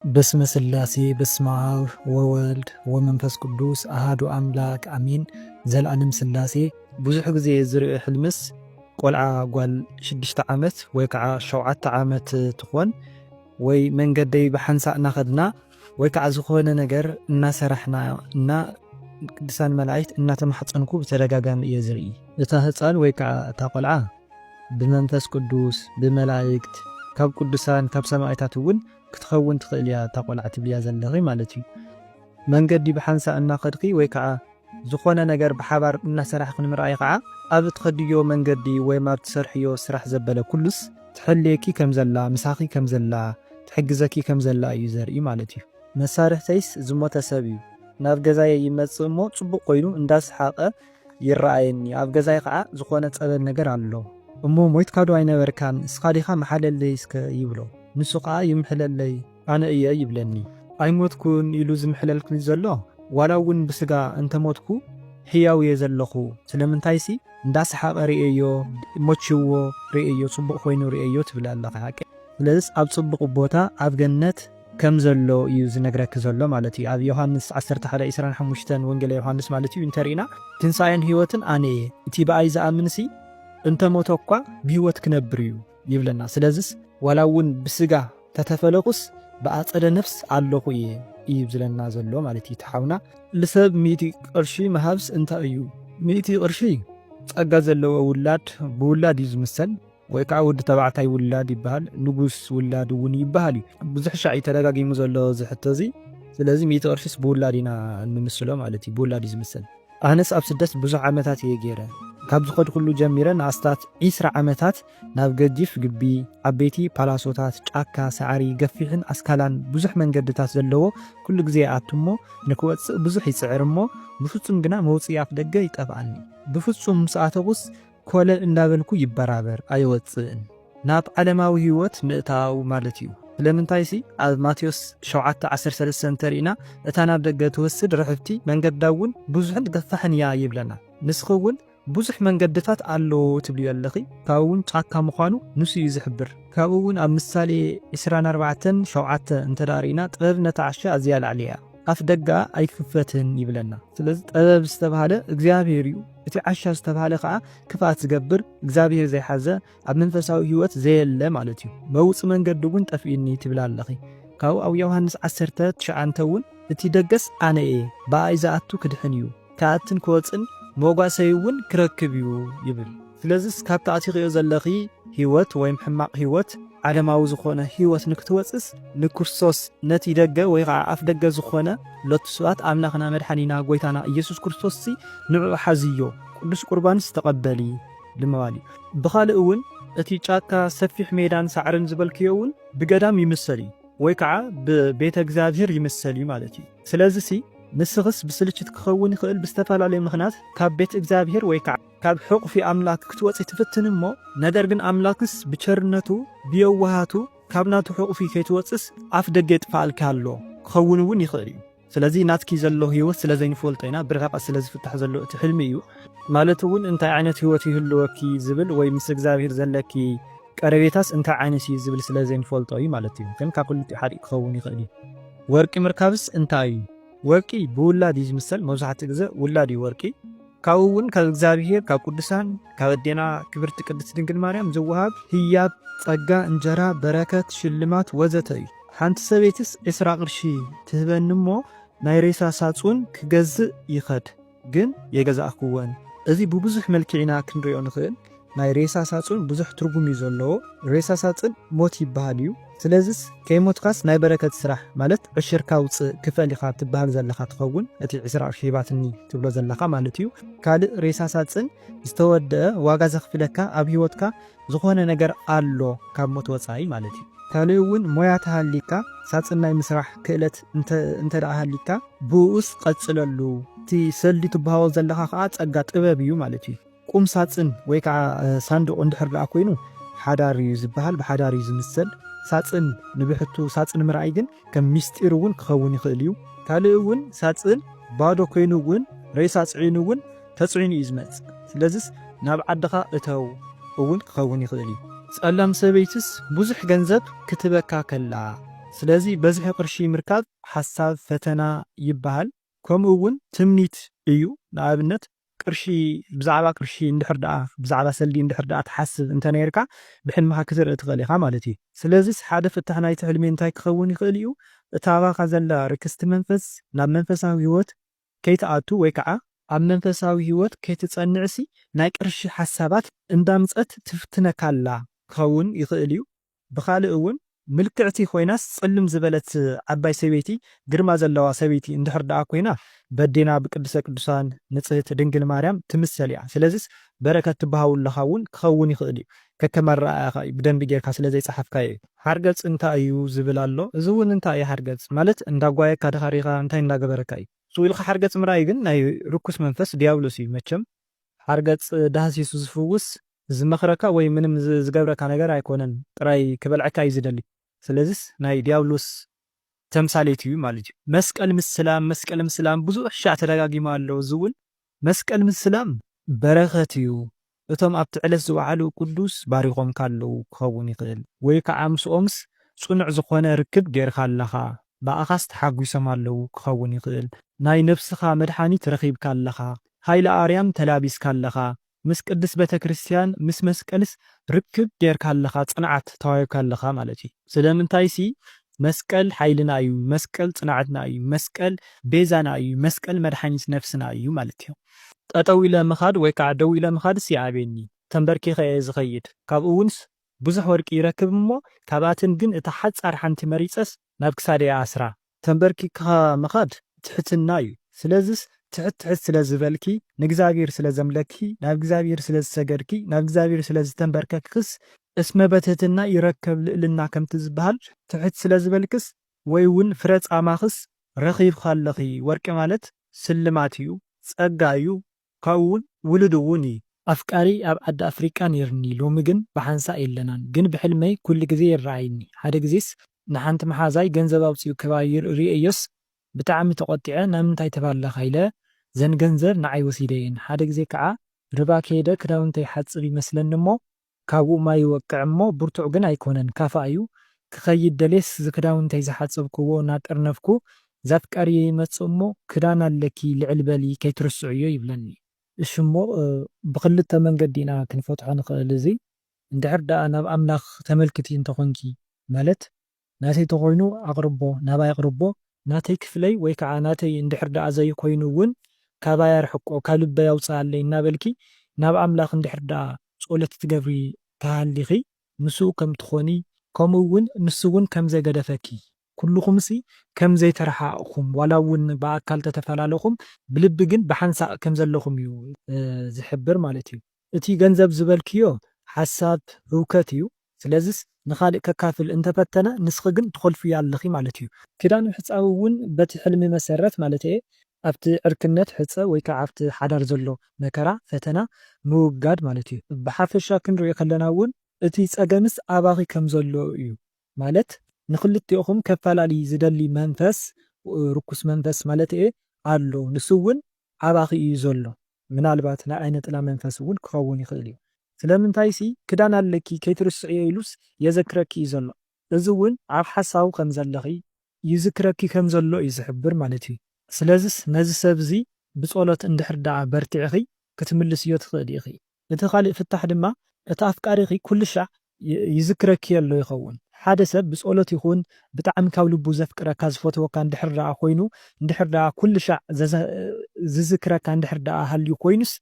بسم سلاسي بسم عاب وولد ومنفس قدوس أحد أملاك أمين زلعلم سلاسي بزح زي زرق حلمس قلعة قال 6 عامت ويكع 7 عامت تخون وي من قدي بحنسا خدنا ويكع زخونا نجر الناس رحنا إنا قدسان ملايت إنا تمحصنكو بتدقاقان يزري يتهصال ويكع تقلعة بمنفس قدوس بملايكت كاب قدسان كاب سمايتاتون ክትኸውን ትኽእል እያ ታቆልዓ ትብልያ ዘለኺ ማለት እዩ መንገዲ ብሓንሳ እናኸድኺ ወይ ከዓ ዝኾነ ነገር ብሓባር እናሰራሕኺ ንምርኣይ ከዓ ኣብ እትኸድዮ መንገዲ ወይ ኣብ እትሰርሕዮ ስራሕ ዘበለ ኩሉስ ትሕልየኪ ከም ዘላ ምሳኺ ከም ዘላ ትሕግዘኪ ከም ዘላ እዩ ዘርኢ ማለት እዩ መሳርሕተይስ ዝሞተ ሰብ እዩ ናብ ገዛየ ይመጽእ እሞ ጽቡቕ ኮይኑ እንዳስሓቐ ይረኣየኒ ኣብ ገዛይ ከዓ ዝኾነ ፀበል ነገር ኣሎ እሞ ሞይትካ ዶ ኣይነበርካን እስኻ ዲኻ መሓለለይ እስከ ይብሎ ንሱ ከዓ ይምሕለለይ ኣነ እየ ይብለኒ ኣይሞትኩን ኢሉ ዝምሕለልክኒ ዘሎ ዋላ እውን ብስጋ እንተሞትኩ ሕያው እየ ዘለኹ ስለምንታይሲ እንዳስሓቐ ርእዮ ሞችዎ ርእዮ ጽቡቕ ኮይኑ ርእዮ ትብል ኣለኻ ሓቂ ስለዚ ኣብ ጽቡቕ ቦታ ኣብ ገነት ከም ዘሎ እዩ ዝነግረክ ዘሎ ማለት እዩ ኣብ ዮሐንስ 11:25 ወንጌል ዮሐንስ ማለት እዩ እንተሪና ትንሣኤን ህይወትን ኣነ እየ እቲ በኣይ ዝኣምንሲ እንተሞተ እኳ ብህይወት ክነብር እዩ ይብለና ስለዚስ ዋላ እውን ብስጋ ተተፈለቁስ በአጸደ ነፍስ ኣለኹ እየ ዝለና ዘሎ ማለት እዩ ተሓውና ልሰብ 100 ቅርሺ መሃብስ እንታይ እዩ 100 ቅርሺ ጸጋ ዘለዎ ውላድ ብውላድ እዩ ዝምሰል ወይ ከዓ ወዲ ተባዕታይ ውላድ ይበሃል ንጉስ ውላድ እውን ይበሃል እዩ ብዙሕ ሻዕ ተደጋጊሙ ዘሎ ዝሕቶ እዚ ስለዚ 100 ቅርሺስ ብውላድ ኢና ንምስሎ ማለት እዩ ብውላድ እዩ ዝምሰል ኣነስ ኣብ ስደት ብዙሕ ዓመታት እየ ገይረ ካብ ዝኸድ ኩሉ ጀሚረ ንኣስታት 20 ዓመታት ናብ ገጂፍ ግቢ ዓበይቲ ፓላሶታት ጫካ ሳዕሪ ገፊሕን ኣስካላን ብዙሕ መንገድታት ዘለዎ ኩሉ ግዜ ኣትሞ ንክወፅእ ብዙሕ ይፅዕር እሞ ብፍጹም ግና መውፅኢ ኣፍ ደገ ይጠፍኣኒ ብፍጹም ሰኣተቁስ ኮለል እንዳበልኩ ይበራበር ኣይወፅእን ናብ ዓለማዊ ህይወት ምእታው ማለት እዩ ስለምንታይሲ ኣብ ማቴዎስ 7:13 እንተሪእና እታ ናብ ደገ ትወስድ ርሕብቲ መንገዳ እውን ብዙሕን ገፋሕን እያ ይብለና ንስኹውን ብዙሕ መንገድታት ኣሎ ትብልዩ ኣለኺ ካብኡ እውን ጫካ ምዃኑ ንሱ እዩ ዝሕብር ካብኡ እውን ኣብ ምሳሌ 24:7 እንተዳሪእና ጥበብ ነታ ዓሻ ኣዝያ ላዕሊ እያ ኣፍ ደጋ ኣይክፈትን ይብለና ስለዚ ጥበብ ዝተባሃለ እግዚአብሔር እዩ እቲ ዓሻ ዝተባሃለ ከዓ ክፋት ዝገብር እግዚአብሔር ዘይሓዘ ኣብ መንፈሳዊ ህይወት ዘየለ ማለት እዩ መውፅ መንገዲ እውን ጠፊእኒ ትብል ኣለኺ ካብኡ ኣብ ዮሐንስ 10:9 እውን እቲ ደገስ ኣነ እየ በኣይ ዝኣቱ ክድሕን እዩ ከኣትን ክወፅን ሞጓሰይ እውን ክረክብ እዩ ይብል ስለዚ ካብ ተኣቲኽዮ ዘለኺ ህይወት ወይ ሕማቕ ህይወት ዓለማዊ ዝኾነ ህይወት ንክትወፅስ ንክርስቶስ ነቲ ደገ ወይ ከዓ ኣፍ ደገ ዝኾነ ሎቱ ሰባት ኣምላኽና መድሓኒና ጎይታና ኢየሱስ ክርስቶስ ንዕኡ ሓዝዮ ቅዱስ ቁርባንስ ተቐበሊ ልመባሊ ብኻልእ እውን እቲ ጫካ ሰፊሕ ሜዳን ሳዕርን ዝበልክዮ እውን ብገዳም ይምሰል እዩ ወይ ከዓ ብቤተ እግዚአብሔር ይምሰል እዩ ማለት እዩ ስለዚ ንስኽስ ብስልችት ክኸውን ይኽእል ብዝተፈላለዩ ምኽንያት ካብ ቤት እግዚአብሔር ወይ ከዓ ካብ ሕቑፊ ኣምላክ ክትወፅእ ትፍትን እሞ ነገር ግን ኣምላክስ ብቸርነቱ ብየዋሃቱ ካብ ናቱ ሕቑፊ ከይትወፅስ ኣፍ ደገ ይጥፋኣልካ ኣሎ ክኸውን እውን ይኽእል እዩ ስለዚ ናትኪ ዘሎ ህይወት ስለ ዘይንፈልጦ ኢና ብርሕቐት ስለ ዝፍታሕ ዘሎ እቲ ሕልሚ እዩ ማለት እውን እንታይ ዓይነት ህይወት ይህልወኪ ዝብል ወይ ምስ እግዚአብሔር ዘለኪ ቀረቤታስ እንታይ ዓይነት እዩ ዝብል ስለ ዘይንፈልጦ እዩ ማለት እዩ ግን ካብ ኩሉ ሓዲእ ክኸውን ይኽእል እዩ ወርቂ ምርካብስ እንታይ እዩ ወርቂ ብውላድ እዩ ዝምሰል መብዛሕትኡ ግዜ ውላድ እዩ ወርቂ ካብኡ እውን ካብ እግዚአብሔር ካብ ቅዱሳን ካብ ኣዴና ክብርቲ ቅድስት ድንግል ማርያም ዝወሃብ ህያብ ጸጋ እንጀራ በረከት ሽልማት ወዘተ እዩ ሓንቲ ሰበይትስ 20 ቅርሺ ትህበኒ እሞ ናይ ሬሳ ሳጹን ክገዝእ ይኸድ ግን የገዛእክወን እዚ ብብዙሕ መልክዕና ክንሪኦ ንኽእል ናይ ሬሳ ሳጹን ብዙሕ ትርጉም እዩ ዘለዎ ሬሳ ሳጹን ሞት ይበሃል እዩ ስለዚስ ከይሞትካስ ናይ በረከት ስራሕ ማለት ዕሽርካ ውፅእ ክፈል ኢኻ ትበሃል ዘለኻ ትኸውን እቲ 20 ቅርሺ ሂባትኒ ትብሎ ዘለኻ ማለት እዩ ካልእ ሬሳ ሳጽን ዝተወደአ ዋጋ ዘኽፍለካ ኣብ ህይወትካ ዝኾነ ነገር ኣሎ ካብ ሞት ወፃኢ ማለት እዩ ካልእ እውን ሞያ ተሃሊካ ሳጽን ናይ ምስራሕ ክእለት እንተደኣ ሃሊካ ብኡስ ቀጽለሉ እቲ ሰልዲ ትበሃዎ ዘለኻ ከዓ ጸጋ ጥበብ እዩ ማለት እዩ ቁም ሳጽን ወይ ከዓ ሳንዱቕ እንድሕር ደኣ ኮይኑ ሓዳር እዩ ዝበሃል ብሓዳር እዩ ዝምሰል ሳጽን ንብሕቱ ሳጽን ምርኣይ ግን ከም ሚስጢር እውን ክኸውን ይኽእል እዩ ካልእ እውን ሳጽን ባዶ ኮይኑ እውን ሬሳ ጽዒኑ እውን ተጽዒኑ እዩ ዝመጽእ ስለዚስ ናብ ዓድኻ እተው እውን ክኸውን ይኽእል እዩ ጸላም ሰበይትስ ብዙሕ ገንዘብ ክትበካ ከላ ስለዚህ በዝሒ ቅርሺ ምርካብ ሓሳብ ፈተና ይበሃል። ከምኡ እውን ትምኒት እዩ። ንኣብነት ቅርሺ ብዛዕባ ቅርሺ እንድሕር ደኣ ብዛዕባ ሰልዲ እንድሕር ደኣ ትሓስብ እንተነርካ ብሕልምኻ ክትርኢ ትኽእል ኢኻ ማለት እዩ። ስለዚ ሓደ ፍታሕ ናይቲ ሕልሚ እንታይ ክኸውን ይኽእል እዩ? እታ ኣባኻ ዘላ ርክስቲ መንፈስ ናብ መንፈሳዊ ህይወት ከይትኣቱ ወይ ከዓ ኣብ መንፈሳዊ ህይወት ከይትጸንዕሲ ናይ ቅርሺ ሓሳባት እንዳምፀት ትፍትነካላ ክኸውን ይኽእል እዩ። ብኻልእ እውን ምልክዕቲ ኮይናስ ጽልም ዝበለት ዓባይ ሰበይቲ ግርማ ዘለዋ ሰበይቲ እንድሕር ደኣ ኮይና በዴና ብቅድሰ ቅዱሳን ንጽህት ድንግል ማርያም ትምሰል እያ። ስለዚስ በረከት ትበሃውለኻ እውን ክኸውን ይኽእል እዩ። ከከም ኣረኣእያኻ ብደንቢ ጌርካ ስለዘይፀሓፍካዮ እዩ። ሓርገፅ እንታይ እዩ ዝብል ኣሎ። እዚ እውን እንታይ እዩ ሓርገፅ ማለት? እንዳጓየካ ድኻሪኻ እንታይ እንዳገበረካ እዩ። ስኢልካ ሓርገፅ ምርኣይ ግን ናይ ርኩስ መንፈስ ዲያብሎስ እዩ። መቸም ሓርገፅ ዳህሲሱ ዝፍውስ ዝመኽረካ ወይ ምንም ዝገብረካ ነገር ኣይኮነን፣ ጥራይ ክበልዐካ እዩ ዝደሊ። ስለዚስ ናይ ዲያብሎስ ተምሳሌት እዩ ማለት እዩ። መስቀል ምስላም መስቀል ምስላም ብዙሕ ሻዕ ተደጋጊሙ ኣሎ። እዚ እውን መስቀል ምስላም በረኸት እዩ። እቶም ኣብቲ ዕለት ዝወዓሉ ቅዱስ ባሪኾም ካለው ክኸውን ይኽእል ወይ ከዓ ምስኦምስ ጽኑዕ ዝኾነ ርክብ ጌርካ ኣለኻ ብኣኻስ ተሓጒሶም ኣለው ክኸውን ይኽእል። ናይ ነፍስኻ መድሓኒት ረኺብካ ኣለኻ፣ ሃይለ ኣርያም ተላቢስካ ኣለኻ፣ ምስ ቅዱስ ቤተ ክርስቲያን ምስ መስቀልስ ርክብ ጌርካ ኣለኻ፣ ጽንዓት ተዋሂብካ ኣለኻ ማለት እዩ። ስለምንታይ ሲ መስቀል ሓይልና እዩ፣ መስቀል ጽንዓትና እዩ፣ መስቀል ቤዛና እዩ፣ መስቀል መድሓኒት ነፍስና እዩ ማለት እዩ። ጠጠው ኢለ ምኻድ ወይ ከዓ ደው ኢለ ምኻድስ ይዓብየኒ፣ ተንበርኪኸ እየ ዝኸይድ። ካብኡ እውንስ ብዙሕ ወርቂ ይረክብ እሞ ካብኣትን ግን እታ ሓፃር ሓንቲ መሪፀስ ናብ ክሳደያ ኣስራ። ተንበርኪካ ምኻድ ትሕትና እዩ። ስለዚስ ትሕት ስለ ዝበልኪ ንእግዚኣብሔር ስለ ዘምለኪ ናብ እግዚኣብሔር ስለ ዝሰገድኪ ናብ እግዚኣብሔር ስለ ዝተንበርከክስ እስመ በትሕትና ይረከብ ልዕልና ከምቲ ዝበሃል ትሕት ስለ ዝበልክስ ወይ እውን ፍረ ጻማኽስ ረኺብካ ኣለኺ። ወርቂ ማለት ስልማት እዩ፣ ጸጋ እዩ፣ ካብኡ እውን ውሉድ እውን እዩ። ኣፍቃሪ ኣብ ዓዲ ኣፍሪቃ ነርኒ፣ ሎሚ ግን ብሓንሳ የለናን፣ ግን ብሕልመይ ኩሉ ግዜ ይረኣይኒ። ሓደ ግዜስ ንሓንቲ መሓዛይ ገንዘብ ኣውፅኡ ከባይር ርእዮስ ብጣዕሚ ተቆጢዐ ናብ ምንታይ ተባለኻ ኢለ ዘን ገንዘብ ንዓይ ወሲደየን። ሓደ ግዜ ከዓ ርባ ከይደ ክዳውንተይ ሓፅብ ይመስለኒ እሞ ካብኡ ማይ ይወቅዕ እሞ ብርቱዕ ግን ኣይኮነን ካፋ እዩ። ክኸይድ ደሌስ ዝክዳውንተይ ዝሓፅብክዎ እናጠርነፍኩ ዛፍቃሪ ይመጽእ እሞ ክዳን ኣለኪ ልዕል በሊ ከይትርስዑ እዮ ይብለኒ። እሺ እሞ ብክልተ መንገዲ ኢና ክንፈትሖ ንኽእል። እዚ እንድሕር ደኣ ናብ ኣምላኽ ተመልክቲ እንተኾንኪ ማለት ናተይ ተኾይኑ ኣቕርቦ ናባይ ኣቕርቦ ናተይ ክፍለይ ወይ ከዓ ናተይ እንድሕር ደኣ ዘይኮይኑ እውን ካባይ ኣርሕቆ ካብ ልበይ ኣውፅኣለይ እናበልኪ ናብ ኣምላኽ እንድሕር ደኣ ጸሎት ትገብሪ ተሃሊኺ ንሱ ከም ትኾኒ ከምኡ እውን ንሱ እውን ከም ዘገደፈኪ ኩልኹምሲ ከም ዘይተረሓቕኹም ዋላ እውን ብኣካል ተተፈላለኹም ብልቢ ግን ብሓንሳእ ከም ዘለኹም እዩ ዝሕብር ማለት እዩ። እቲ ገንዘብ ዝበልክዮ ሓሳብ ህውከት እዩ። ስለዚስ ንኻልእ ከካፍል እንተፈተነ ንስኺ ግን ትኸልፍዮ ኣለኺ ማለት እዩ። ክዳን ምሕፃብ እውን በቲ ሕልሚ መሰረት ማለት እየ ኣብቲ ዕርክነት ሕፀ ወይ ከዓ ኣብቲ ሓዳር ዘሎ መከራ ፈተና ምውጋድ ማለት እዩ። ብሓፈሻ ክንሪኦ ከለና እውን እቲ ፀገምስ ኣባኺ ከም ዘሎ እዩ ማለት ንክልቲኦኹም ከፈላሊ ዝደሊ መንፈስ ርኩስ መንፈስ ማለት እየ ኣሎ። ንሱ እውን ኣባኺ እዩ ዘሎ። ምናልባት ናይ ዓይነ ጥላ መንፈስ እውን ክኸውን ይኽእል እዩ። ስለምንታይ ሲ ክዳን ኣለኪ ከይትርስዕ ኢሉስ የዘክረኪ እዩ ዘሎ። እዚ እውን ኣብ ሓሳቡ ከም ዘለኺ ይዝክረኪ ከም ዘሎ እዩ ዝሕብር ማለት እዩ። ስለዚስ ነዚ ሰብ እዚ ብጸሎት እንድሕር ደኣ በርቲዕኺ ክትምልስ እዮ ትኽእል ኢኺ። እቲ ካልእ ፍታሕ ድማ እቲ ኣፍቃሪኺ ኩሉ ሻዕ ይዝክረኪ ኣሎ ይኸውን። ሓደ ሰብ ብጸሎት ይኹን ብጣዕሚ ካብ ልቡ ዘፍቅረካ ዝፈትወካ እንድሕር ደኣ ኮይኑ እንድሕር ደኣ ኩሉ ሻዕ ዝዝክረካ እንድሕር ደኣ ሃልዩ ኮይኑስ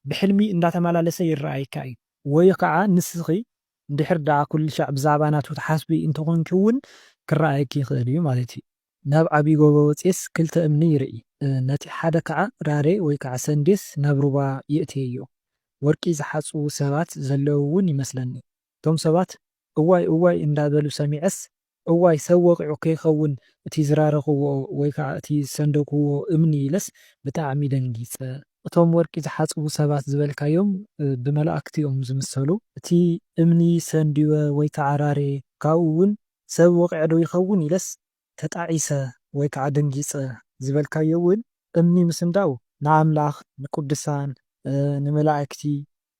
ብሕልሚ እንዳተመላለሰ ይረኣይካ እዩ። ወይ ከዓ ንስኺ እንድሕር ደኣ ኩሉ ሻዕ ብዛዕባ ናቱ ተሓስቢ እንተኾንኪ እውን ክረኣየኪ ይኽእል እዩ ማለት እዩ። ናብ ዓብይ ጎቦ ወፂስ ክልተ እምኒ ይርኢ፣ ነቲ ሓደ ከዓ ራሬ ወይ ከዓ ሰንዴስ ናብ ሩባ ይእትየዮ። ወርቂ ዝሓፅቡ ሰባት ዘለዉ እውን ይመስለኒ። እቶም ሰባት እዋይ እዋይ እንዳበሉ ሰሚዐስ እዋይ ሰብ ወቂዑ ከይኸውን እቲ ዝራረኽዎ ወይ ከዓ እቲ ዝሰንደክዎ እምኒ ኢለስ ብጣዕሚ ደንጊፀ። እቶም ወርቂ ዝሓፅቡ ሰባት ዝበልካዮም ብመላእክቲ እዮም ዝምሰሉ። እቲ እምኒ ሰንዲወ ወይ ከዓ ራሬ ካብኡ እውን ሰብ ወቂዑ ዶ ይኸውን ኢለስ ተጣዒሰ ወይ ከዓ ደንጊፀ ዝበልካዮ እውን እምኒ ምስንዳው ንኣምላኽ ንቅዱሳን ንመላእክቲ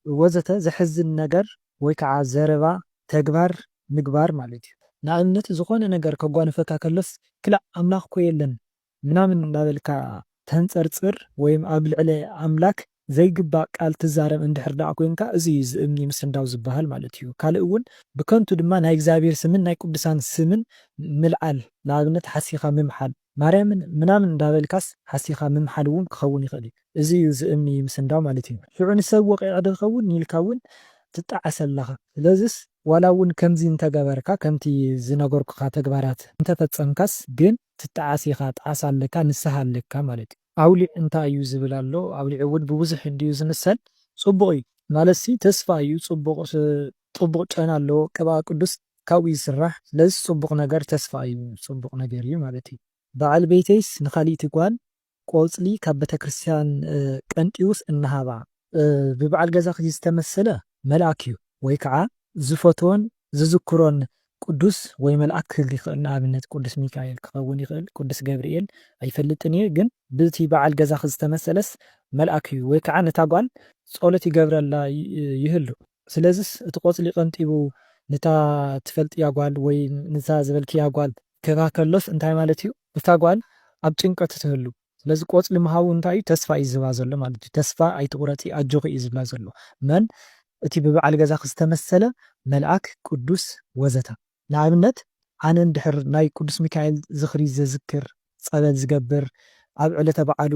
ወዘተ ዘሕዝን ነገር ወይ ከዓ ዘረባ ተግባር ምግባር ማለት እዩ። ንኣብነት ዝኾነ ነገር ከጓንፈካ ከሎስ ክላእ ኣምላኽ ኮ የለን ምናምን እንዳበልካ ተንፀርፅር ወይም ኣብ ልዕሊ ኣምላክ ዘይግባእ ቃል ትዛረብ እንድሕር ዳኣ ኮንካ እዚ እዩ ዝእምኒ ምስንዳው ዝበሃል ማለት እዩ። ካልእ እውን ብከንቱ ድማ ናይ እግዚኣብሔር ስምን ናይ ቅዱሳን ስምን ምልዓል ንኣብነት ሓሲኻ ምምሓል ማርያምን ምናምን እንዳበልካስ ሓሲኻ ምምሓል እውን ክኸውን ይኽእል እዩ። እዚ እዩ ዝእምኒ ምስንዳው ማለት እዩ። ሽዑ ንሰብ ወቂዕ ዶ ክኸውን ኢልካ እውን ትጣዓስ ኣለኻ። ስለዚስ ዋላ እውን ከምዚ እንተገበርካ ከምቲ ዝነገርኩካ ተግባራት እንተፈፀምካስ ግን ትጣዓስ ኢኻ፣ ጣዓስ ኣለካ፣ ንስሓ ኣለካ ማለት እዩ። ኣውሊዕ እንታይ እዩ ዝብል ኣሎ። ኣውሊዕ እውን ብብዙሕ እንድዩ ዝምሰል ፅቡቕ እዩ ማለት ተስፋ እዩ። ፅቡቕ ጨና ኣለዎ፣ ቅብኣ ቅዱስ ካብኡ ይስራሕ። ስለዚ ፅቡቕ ነገር ተስፋ እዩ፣ ፅቡቕ ነገር እዩ ማለት እዩ። በዓል ቤተይስ ንኻሊእቲ ጓል ቆፅሊ ካብ ቤተክርስትያን ቀንጢውስ እናሃባ ብበዓል ገዛ ዝተመሰለ መልኣክ እዩ ወይ ከዓ ዝፈትዎን ዝዝክሮን ቅዱስ ወይ መልኣክ ክህሊ ይኽእል። ንኣብነት ቅዱስ ሚካኤል ክኸውን ይኽእል፣ ቅዱስ ገብርኤል ኣይፈልጥን እየ። ግን ብቲ በዓል ገዛ ዝተመሰለስ መልኣክ እዩ ወይ ከዓ ነታ ጓል ጸሎት ይገብረላ ይህሉ። ስለዚስ እቲ ቆፅሊ ቀንጢቡ ነታ ትፈልጥያ ጓል ወይ ነታ ዝበልክያ ጓል ክባ ከሎስ እንታይ ማለት እዩ? እታ ጓል ኣብ ጭንቀት ትህሉ። ስለዚ ቆፅሊ ምሃቡ እንታይ እዩ? ተስፋ እዩ ዝባ ዘሎ ማለት እዩ። ተስፋ ኣይትቁረፂ ኣጆኺ እዩ ዝብላ ዘሎ መን እቲ ብበዓል ገዛ ዝተመሰለ መልኣክ ቅዱስ ወዘተ። ንኣብነት ኣነ እንድሕር ናይ ቅዱስ ሚካኤል ዝኽሪ ዘዝክር ፀበል ዝገብር ኣብ ዕለተ በዓሉ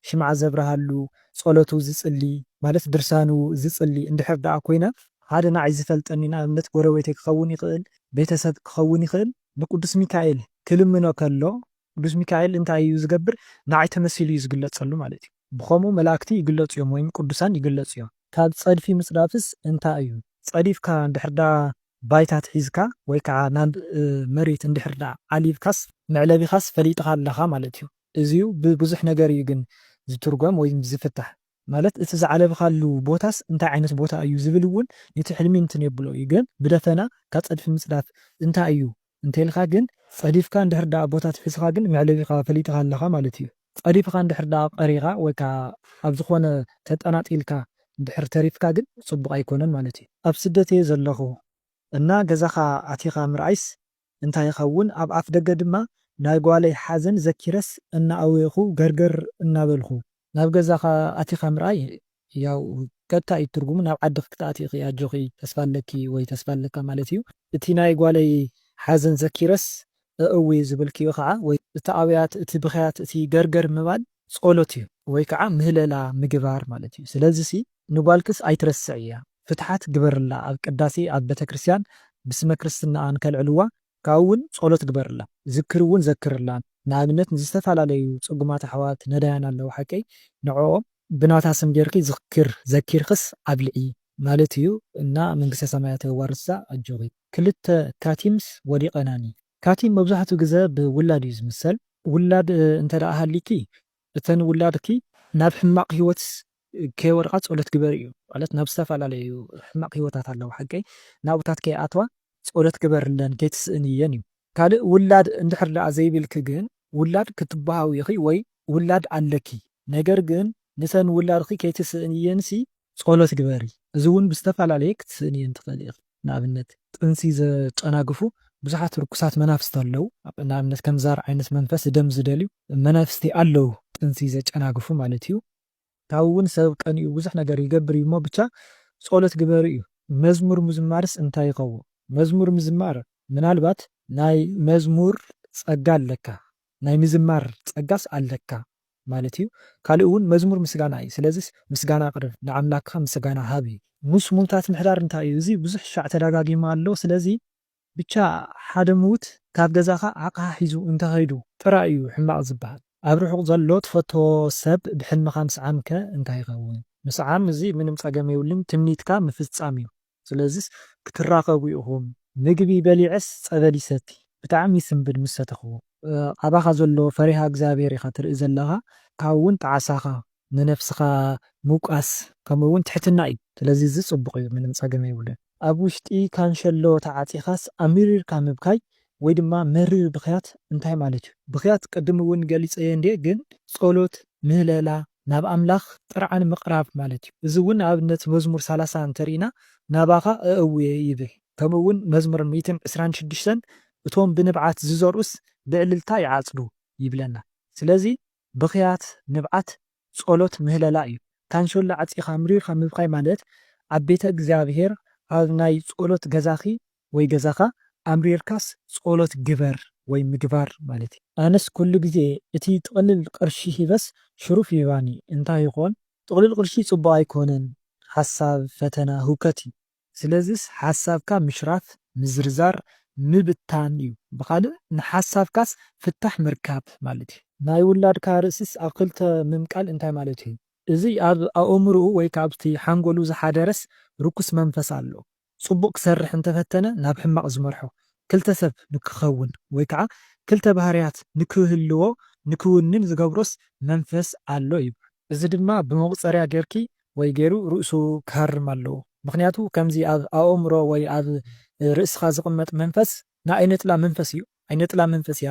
ሽምዓ ዘብርሃሉ ጸሎቱ ዝጽሊ ማለት ድርሳኑ ዝጽሊ እንድሕር ደኣ ኮይነ ሓደ ናዓይ ዝፈልጠኒ ንኣብነት ጎረቤተይ ክኸውን ይኽእል፣ ቤተሰብ ክኸውን ይኽእል ንቅዱስ ሚካኤል ክልምኖ ከሎ ቅዱስ ሚካኤል እንታይ እዩ ዝገብር? ንዓይ ተመሲሉ እዩ ዝግለጸሉ ማለት እዩ። ብኸምኡ መላእክቲ ይግለጹ እዮም ወይም ቅዱሳን ይግለጹ እዮም። ካብ ፀድፊ ምጽዳፍስ እንታይ እዩ? ፀዲፍካ እንድሕር ዳ ባይታት ሒዝካ ወይ ከዓ ናብ መሬት እንድሕር ዳ ዓሊብካስ መዕለቢኻስ ፈሊጥኻ ኣለኻ ማለት እዩ። እዚዩ ብብዙሕ ነገር እዩ ግን ዝትርጎም ወይም ዝፍታሕ ማለት እቲ ዝዓለብካሉ ቦታስ እንታይ ዓይነት ቦታ እዩ ዝብል እውን ነቲ ሕልሚ እንትን የብሎ እዩ። ግን ብደፈና ካብ ፀድፊ ምጽዳፍ እንታይ እዩ እንተልካ ግን ፀዲፍካ እንድሕር ዳ ቦታ ትሒዝካ ግን መዕለቢኻ ፈሊጥኻ ኣለኻ ማለት እዩ። ፀዲፍካ እንድሕር ዳ ቀሪኻ ወይ ከዓ ኣብ ዝኾነ ተጠናጢልካ እንድሕር ተሪፍካ ግን ፅቡቕ ኣይኮነን ማለት እዩ። ኣብ ስደት እየ ዘለኹ እና ገዛኻ ኣቲኻ ምርኣይስ እንታይ ይኸውን? ኣብ ኣፍ ደገ ድማ ናይ ጓለይ ሓዘን ዘኪረስ እናኣወኹ ገርገር እናበልኹ ናብ ገዛኻ ኣቲኻ ምርኣይ ያው ቀጥታ እዩ ትርጉሙ ናብ ዓድኽ ክትኣቲ ኢኺ ኣጆኺ ተስፋለኪ ወይ ተስፋለካ ማለት እዩ። እቲ ናይ ጓለይ ሓዘን ዘኪረስ እእዊ ዝብልክዮ ከዓ ወይ እቲ ኣብያት እቲ ብኽያት እቲ ገርገር ምባል ጸሎት እዩ ወይ ከዓ ምህለላ ምግባር ማለት እዩ። ስለዚ ንጓልክስ ኣይትረስዕ እያ ፍትሓት ግበርላ ኣብ ቅዳሴ ኣብ ቤተክርስትያን ብስመ ክርስትና እንከልዕልዋ ካብኡ እውን ጸሎት ግበርላ ዝክር እውን ዘክርላ። ንኣብነት ንዝተፈላለዩ ጽጉማት ኣሕዋት ነዳያን ኣለዉ ሓቀይ ንዕኦም ብናታ ስም ጌርኪ ዝክር ዘኪርክስ ኣብልዒ ማለት እዩ እና መንግስተ ሰማያት ወርሳ ኣጆኺ። ክልተ ካቲምስ ወዲቐናኒ። ካቲም መብዛሕትኡ ግዜ ብውላድ እዩ ዝምሰል። ውላድ እንተደኣ ሃሊኪ እተን ውላድኪ ናብ ሕማቕ ሂወትስ ከይወድቃ ጸሎት ግበር እዩ ማለት ናብ ዝተፈላለዩ ሕማቕ ሂወታት ኣለዉ ሓቀይ ናብኡታት ከይኣትዋ ጸሎት ግበርለን ከይትስእን እየን እዩ። ካልእ ውላድ እንድሕር ደኣ ዘይብልክ ግን ውላድ ክትበሃው ኢኺ ወይ ውላድ ኣለኪ ነገር ግን ንሰን ውላድኺ ከይትስእን እየንሲ ጸሎት ግበሪ። እዚ እውን ብዝተፈላለየ ክትስእን እየን ትኽእል ኢኺ። ንኣብነት ጥንሲ ዘጨናግፉ ብዙሓት ርኩሳት መናፍስቲ ኣለዉ። ንኣብነት ከምዛር ዓይነት መንፈስ ደም ዝደልዩ መናፍስቲ ኣለዉ ጥንሲ ዘጨናግፉ ማለት እዩ። ካብኡ እውን ሰብ ቀኒኡ ብዙሕ ነገር ይገብር እዩ እሞ ብቻ ጸሎት ግበሪ እዩ። መዝሙር ምዝማርስ እንታይ ይኸውን? መዝሙር ምዝማር ምናልባት ናይ መዝሙር ጸጋ ኣለካ ናይ ምዝማር ጸጋስ ኣለካ ማለት እዩ። ካልእ እውን መዝሙር ምስጋና እዩ። ስለዚ ምስጋና ቅርብ ንኣምላክካ ምስጋና ሃብ እዩ። ምስ ሙዉታት ምሕዳር እንታይ እዩ? እዚ ብዙሕ ሻዕ ተደጋጊሙ ኣሎ። ስለዚ ብቻ ሓደ ምዉት ካብ ገዛኻ ኣቕሓ ሒዙ እንተኸይዱ ጥራይ እዩ ሕማቕ ዝበሃል። ኣብ ርሑቕ ዘሎ ትፈትዎ ሰብ ብሕልምኻ ምስዓምከ እንታይ ይኸውን? ምስዓም እዚ ምንም ፀገም የብሉን ትምኒትካ ምፍጻም እዩ። ስለዚ ክትራኸቡ ኢኹም ምግቢ በሊዐስ ፀበል ይሰቲ ብጣዕሚ ይስንብድ ምስ ሰተኽዎ ኣባኻ ዘሎ ፈሪሃ እግዚኣብሔር ኢኻ ትርኢ ዘለኻ ካብ እውን ጣዓሳኻ ንነፍስኻ ምውቃስ ከምኡ እውን ትሕትና እዩ። ስለዚ እዚ ፅቡቕ እዩ ምንም ፀገም የብሉን። ኣብ ውሽጢ ካንሸሎ ተዓፂኻስ ኣሚሪርካ ምብካይ ወይ ድማ መሪር ብኽያት እንታይ ማለት እዩ? ብኽያት ቅድም እውን ገሊፀየ እንዴ ግን ጸሎት ምህለላ ናብ ኣምላኽ ጥርዓን ምቕራብ ማለት እዩ። እዚ እውን ኣብነት መዝሙር 30 እንተሪእና ናባኻ እእውየ ይብል። ከምኡ እውን መዝሙር 126 እቶም ብንብዓት ዝዘርኡስ ብዕልልታ ይዓጽዱ ይብለና። ስለዚ ብኽያት ንብዓት ጸሎት ምህለላ እዩ። ካንሾላ ዓጺኻ ምሪርካ ምብኻይ ማለት ኣብ ቤተ እግዚኣብሔር ኣብ ናይ ጸሎት ገዛኺ ወይ ገዛኻ ኣምሪርካስ ጸሎት ግበር ወይ ምግባር ማለት እዩ። ኣነስ ኩሉ ግዜ እቲ ጥቕልል ቅርሺ ሂበስ ሽሩፍ ይባኒ እንታይ ይኾን ጥቕልል ቅርሺ ጽቡቕ ኣይኮነን። ሓሳብ ፈተና ህውከት እዩ። ስለዚስ ሓሳብካ ምሽራፍ ምዝርዛር ምብታን እዩ። ብኻልእ ንሓሳብካስ ፍታሕ ምርካብ ማለት እዩ። ናይ ውላድካ ርእስስ ኣብ ክልተ ምምቃል እንታይ ማለት እዩ? እዚ ኣብ ኣእምሮኡ ወይ ካብቲ ሓንጎሉ ዝሓደረስ ርኩስ መንፈስ ኣሎ። ጽቡቕ ክሰርሕ እንተፈተነ ናብ ሕማቕ ዝመርሖ ክልተ ሰብ ንክኸውን ወይ ከዓ ክልተ ባህርያት ንክህልዎ ንክውንን ዝገብሮስ መንፈስ ኣሎ እዩ። እዚ ድማ ብመቁፀርያ ጌርኪ ወይ ገይሩ ርእሱ ክሃርም ኣለዎ። ምክንያቱ ከምዚ ኣብ ኣእምሮ ወይ ኣብ ርእስኻ ዝቕመጥ መንፈስ ንኣይነጥላ መንፈስ እዩ። ኣይነጥላ መንፈስ እያ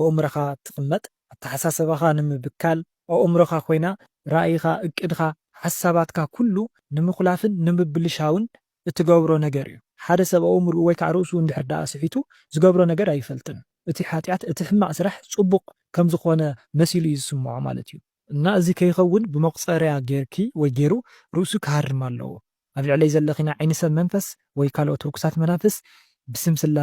ኣእምሮኻ ትቕመጥ ኣተሓሳስባኻ ንምብካል ኣእምሮኻ ኮይና ራእይኻ እቅድኻ ሓሳባትካ ኩሉ ንምኹላፍን ንምብልሻውን እትገብሮ ነገር እዩ። ሓደ ሰብ ኣእምሮኡ ወይ ከዓ ርእሱ እንድሕር ዳኣ ስሒቱ ዝገብሮ ነገር ኣይፈልጥን። እቲ ሓጢኣት እቲ ሕማቕ ስራሕ ጽቡቕ ከም ዝኾነ መሲሉ እዩ ዝስምዖ ማለት እዩ። እና እዚ ከይኸውን ብመቁፀርያ ጌርኪ ወይ ገይሩ ርእሱ ክሃርም ኣለዎ። ኣብ ልዕለይ ዘለኺና ዓይኒ ሰብ መንፈስ ወይ ካልኦት ርኩሳት መናፍስ ብስም ስላሴ